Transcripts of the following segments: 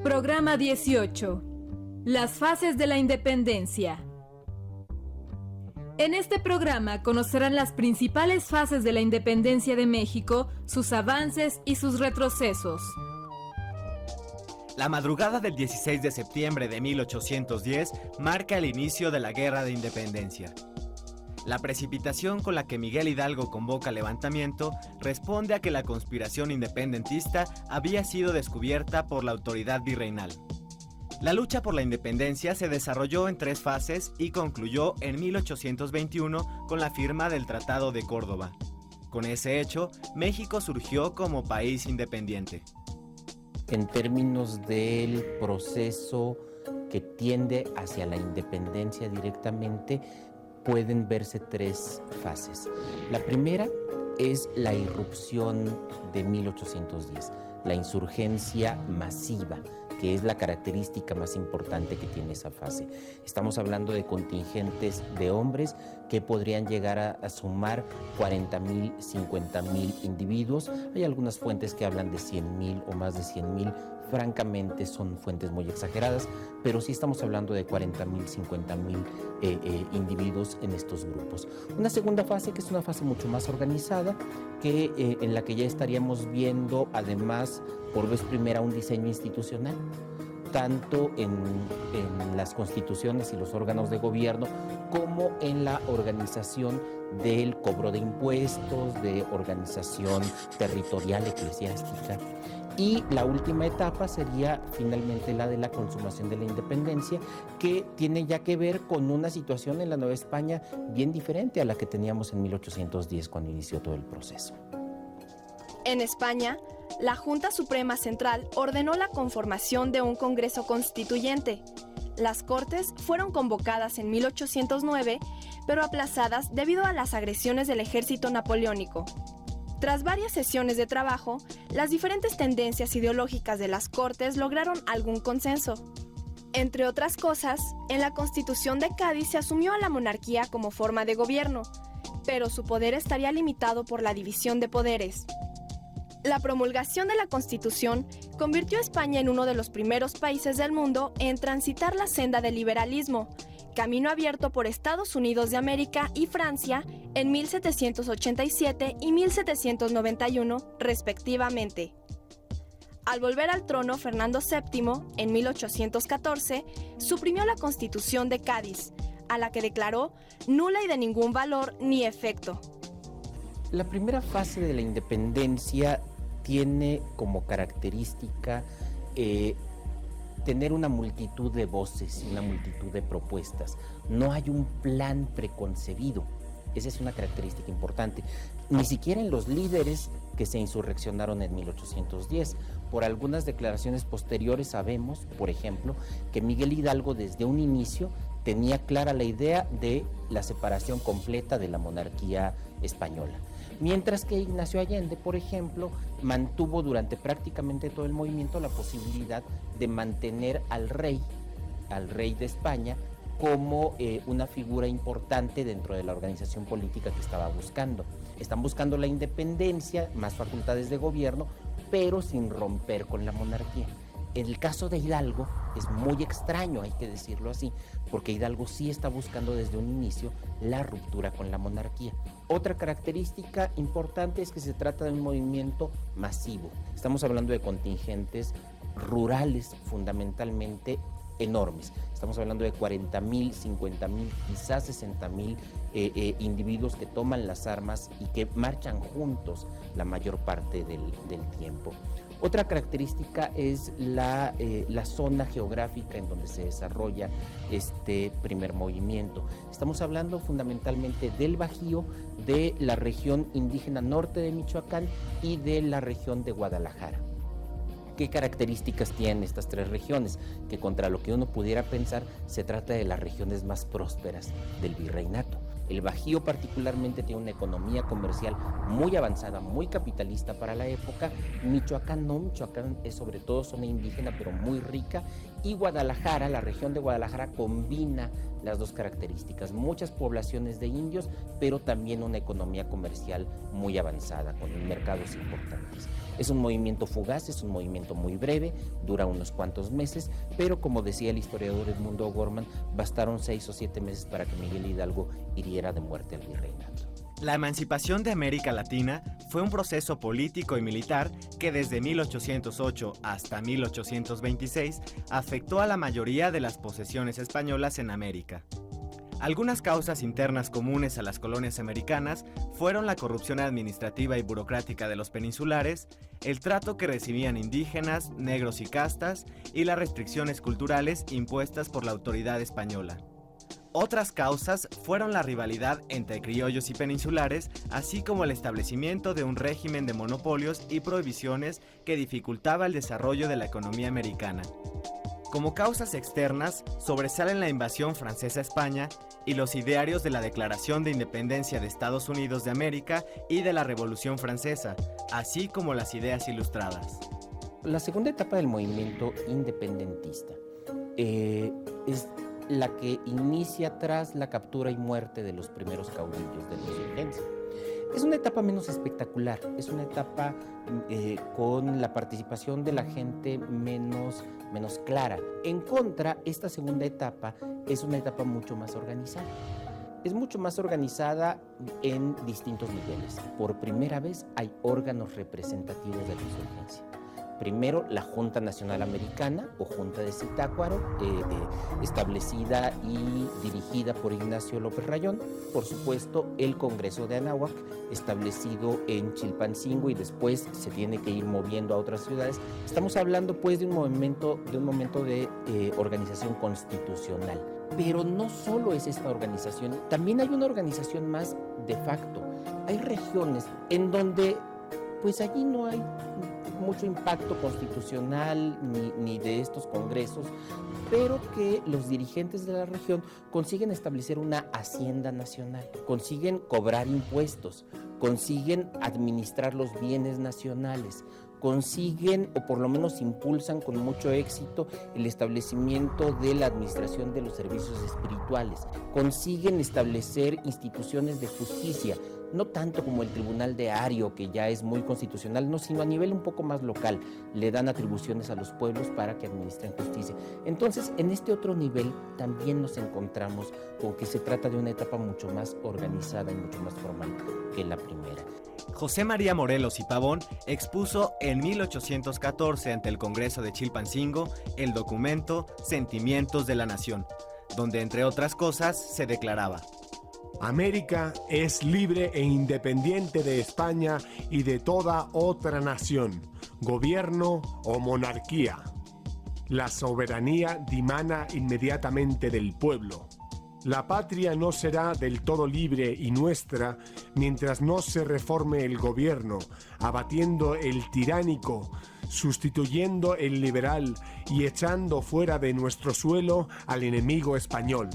Programa 18. Las fases de la independencia. En este programa conocerán las principales fases de la independencia de México, sus avances y sus retrocesos. La madrugada del 16 de septiembre de 1810 marca el inicio de la Guerra de Independencia. La precipitación con la que Miguel Hidalgo convoca el levantamiento responde a que la conspiración independentista había sido descubierta por la autoridad virreinal. La lucha por la independencia se desarrolló en 3 fases y concluyó en 1821 con la firma del Tratado de Córdoba. Con ese hecho, México surgió como país independiente. En términos del proceso que tiende hacia la independencia directamente, pueden verse 3 fases. La primera es la irrupción de 1810, la insurgencia masiva, que es la característica más importante que tiene esa fase. Estamos hablando de contingentes de hombres que podrían llegar a sumar 40,000, 50,000 individuos. Hay algunas fuentes que hablan de 100,000 o más de 100,000. Francamente son fuentes muy exageradas, pero sí estamos hablando de 40,000, 50,000 individuos en estos grupos. Una segunda fase que es una fase mucho más organizada, en la que ya estaríamos viendo además por vez primera un diseño institucional, tanto en las constituciones y los órganos de gobierno como en la organización del cobro de impuestos, de organización territorial eclesiástica. Y la última etapa sería finalmente la de la consumación de la independencia, que tiene ya que ver con una situación en la Nueva España bien diferente a la que teníamos en 1810 cuando inició todo el proceso. En España, la Junta Suprema Central ordenó la conformación de un Congreso Constituyente. Las Cortes fueron convocadas en 1809, pero aplazadas debido a las agresiones del ejército napoleónico. Tras varias sesiones de trabajo, las diferentes tendencias ideológicas de las Cortes lograron algún consenso. Entre otras cosas, en la Constitución de Cádiz se asumió a la monarquía como forma de gobierno, pero su poder estaría limitado por la división de poderes. La promulgación de la Constitución convirtió a España en uno de los primeros países del mundo en transitar la senda del liberalismo, camino abierto por Estados Unidos de América y Francia en 1787 y 1791, respectivamente. Al volver al trono, Fernando VII, en 1814, suprimió la Constitución de Cádiz, a la que declaró nula y de ningún valor ni efecto. La primera fase de la independencia tiene como característica tener una multitud de voces, una multitud de propuestas. No hay un plan preconcebido. Esa es una característica importante. Ni siquiera en los líderes que se insurreccionaron en 1810. Por algunas declaraciones posteriores sabemos, por ejemplo, que Miguel Hidalgo desde un inicio tenía clara la idea de la separación completa de la monarquía española. Mientras que Ignacio Allende, por ejemplo, mantuvo durante prácticamente todo el movimiento la posibilidad de mantener al rey de España, como una figura importante dentro de la organización política que estaba buscando. Están buscando la independencia, más facultades de gobierno, pero sin romper con la monarquía. En el caso de Hidalgo es muy extraño, hay que decirlo así, porque Hidalgo sí está buscando desde un inicio la ruptura con la monarquía. Otra característica importante es que se trata de un movimiento masivo. Estamos hablando de contingentes rurales fundamentalmente enormes. Estamos hablando de 40,000, 50,000, quizás 60,000 individuos que toman las armas y que marchan juntos la mayor parte del tiempo. Otra característica es la zona geográfica en donde se desarrolla este primer movimiento. Estamos hablando fundamentalmente del Bajío, de la región indígena norte de Michoacán y de la región de Guadalajara. ¿Qué características tienen estas 3 regiones? Que contra lo que uno pudiera pensar, se trata de las regiones más prósperas del virreinato. El Bajío particularmente tiene una economía comercial muy avanzada, muy capitalista para la época. Michoacán no, Michoacán es sobre todo zona indígena, pero muy rica, Y Guadalajara, la región de Guadalajara, combina las dos características, muchas poblaciones de indios, pero también una economía comercial muy avanzada, con mercados importantes. Es un movimiento fugaz, es un movimiento muy breve, dura unos cuantos meses, pero como decía el historiador Edmundo O'Gorman, bastaron 6 o 7 meses para que Miguel Hidalgo hiriera de muerte al virreinato. La emancipación de América Latina fue un proceso político y militar que desde 1808 hasta 1826 afectó a la mayoría de las posesiones españolas en América. Algunas causas internas comunes a las colonias americanas fueron la corrupción administrativa y burocrática de los peninsulares, el trato que recibían indígenas, negros y castas, y las restricciones culturales impuestas por la autoridad española. Otras causas fueron la rivalidad entre criollos y peninsulares, así como el establecimiento de un régimen de monopolios y prohibiciones que dificultaba el desarrollo de la economía americana. Como causas externas, sobresalen la invasión francesa a España y los idearios de la Declaración de Independencia de Estados Unidos de América y de la Revolución Francesa, así como las ideas ilustradas. La segunda etapa del movimiento independentista es la que inicia tras la captura y muerte de los primeros caudillos de la insurgencia. Es una etapa menos espectacular, es una etapa con la participación de la gente menos clara. En contra, esta segunda etapa es una etapa mucho más organizada. Es mucho más organizada en distintos niveles. Por primera vez hay órganos representativos de la insurgencia. Primero, la Junta Nacional Americana, o Junta de Zitácuaro, establecida y dirigida por Ignacio López Rayón. Por supuesto, el Congreso de Anáhuac, establecido en Chilpancingo y después se tiene que ir moviendo a otras ciudades. Estamos hablando, pues, de un momento de organización constitucional. Pero no solo es esta organización, también hay una organización más de facto. Hay regiones en donde, pues, allí no hay mucho impacto constitucional ni de estos congresos, pero que los dirigentes de la región consiguen establecer una hacienda nacional, consiguen cobrar impuestos, consiguen administrar los bienes nacionales, consiguen, o por lo menos impulsan con mucho éxito, el establecimiento de la administración de los servicios espirituales, consiguen establecer instituciones de justicia, no tanto como el Tribunal de Ario, que ya es muy constitucional, no, sino a nivel un poco más local. Le dan atribuciones a los pueblos para que administren justicia. Entonces, en este otro nivel también nos encontramos con que se trata de una etapa mucho más organizada y mucho más formal que la primera. José María Morelos y Pavón expuso en 1814 ante el Congreso de Chilpancingo el documento Sentimientos de la Nación, donde entre otras cosas se declaraba: América es libre e independiente de España y de toda otra nación, gobierno o monarquía. La soberanía dimana inmediatamente del pueblo. La patria no será del todo libre y nuestra mientras no se reforme el gobierno, abatiendo el tiránico, sustituyendo el liberal y echando fuera de nuestro suelo al enemigo español.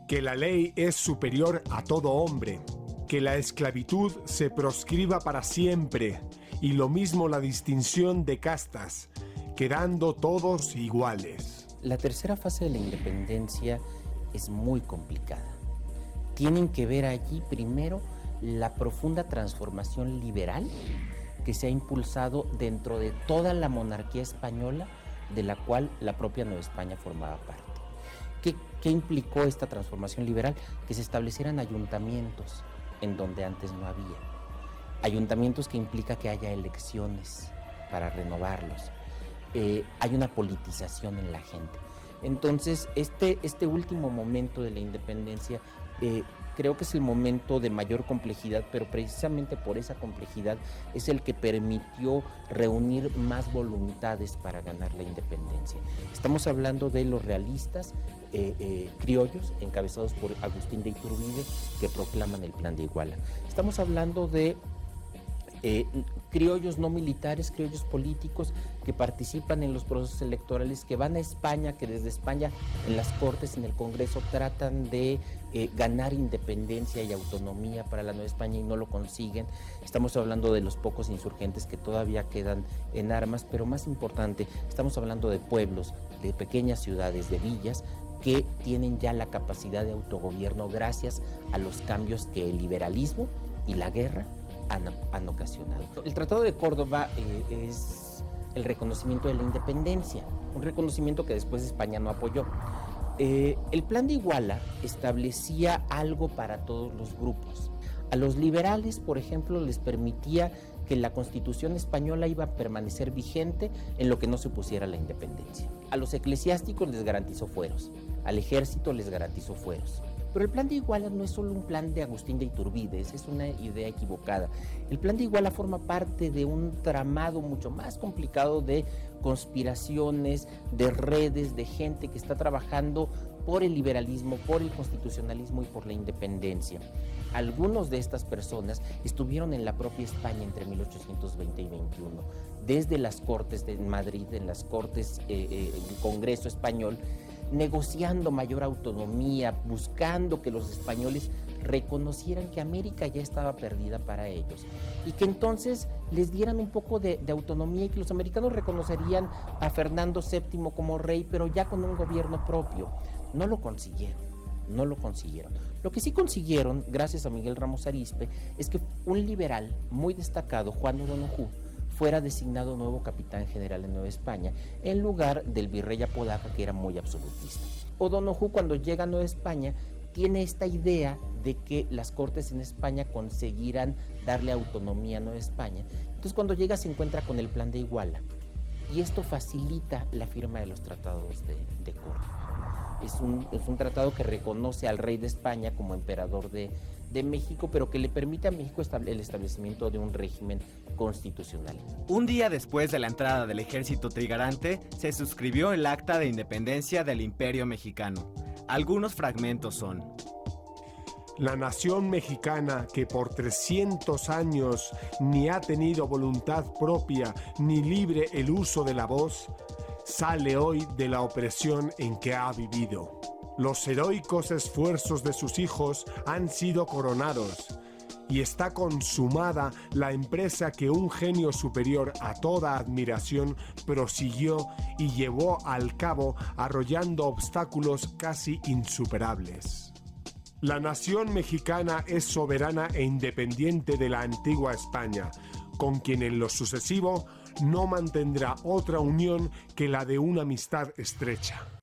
Que la ley es superior a todo hombre, que la esclavitud se proscriba para siempre, y lo mismo la distinción de castas, quedando todos iguales. La tercera fase de la independencia es muy complicada. Tienen que ver allí primero la profunda transformación liberal que se ha impulsado dentro de toda la monarquía española, de la cual la propia Nueva España formaba parte. ¿Qué implicó esta transformación liberal? Que se establecieran ayuntamientos en donde antes no había. Ayuntamientos que implica que haya elecciones para renovarlos. Hay una politización en la gente. Entonces, este último momento de la independencia creo que es el momento de mayor complejidad, pero precisamente por esa complejidad es el que permitió reunir más voluntades para ganar la independencia. Estamos hablando de los realistas criollos, encabezados por Agustín de Iturbide, que proclaman el Plan de Iguala. Estamos hablando de criollos no militares, criollos políticos que participan en los procesos electorales, que van a España, que desde España en las Cortes, en el Congreso, tratan de ganar independencia y autonomía para la Nueva España y no lo consiguen. Estamos hablando de los pocos insurgentes que todavía quedan en armas, pero más importante, estamos hablando de pueblos, de pequeñas ciudades, de villas, que tienen ya la capacidad de autogobierno gracias a los cambios que el liberalismo y la guerra han ocasionado. El Tratado de Córdoba es el reconocimiento de la independencia, un reconocimiento que después España no apoyó. El Plan de Iguala establecía algo para todos los grupos. A los liberales, por ejemplo, les permitía que la Constitución española iba a permanecer vigente en lo que no se pusiera la independencia. A los eclesiásticos les garantizó fueros, al ejército les garantizó fueros. Pero el Plan de Iguala no es solo un plan de Agustín de Iturbide, esa es una idea equivocada. El Plan de Iguala forma parte de un tramado mucho más complicado de conspiraciones, de redes, de gente que está trabajando por el liberalismo, por el constitucionalismo y por la independencia. Algunos de estas personas estuvieron en la propia España entre 1820 y 21, desde las Cortes de Madrid, en las Cortes del Congreso Español, negociando mayor autonomía, buscando que los españoles reconocieran que América ya estaba perdida para ellos y que entonces les dieran un poco de autonomía y que los americanos reconocerían a Fernando VII como rey, pero ya con un gobierno propio. No lo consiguieron. Lo que sí consiguieron, gracias a Miguel Ramos Arizpe, es que un liberal muy destacado, Juan O'Donoghue, fuera designado nuevo capitán general en Nueva España, en lugar del virrey Apodaca, que era muy absolutista. O'Donoghue, cuando llega a Nueva España, tiene esta idea de que las Cortes en España conseguirán darle autonomía a Nueva España. Entonces, cuando llega, se encuentra con el Plan de Iguala, y esto facilita la firma de los tratados de Córdoba. Es un tratado que reconoce al rey de España como emperador de México, pero que le permite a México el establecimiento de un régimen constitucional. Un día después de la entrada del ejército trigarante, se suscribió el Acta de Independencia del Imperio Mexicano. Algunos fragmentos son: La nación mexicana, que por 300 años ni ha tenido voluntad propia ni libre el uso de la voz, sale hoy de la opresión en que ha vivido. Los heroicos esfuerzos de sus hijos han sido coronados y está consumada la empresa que un genio superior a toda admiración prosiguió y llevó al cabo arrollando obstáculos casi insuperables. La nación mexicana es soberana e independiente de la antigua España, con quien en lo sucesivo no mantendrá otra unión que la de una amistad estrecha.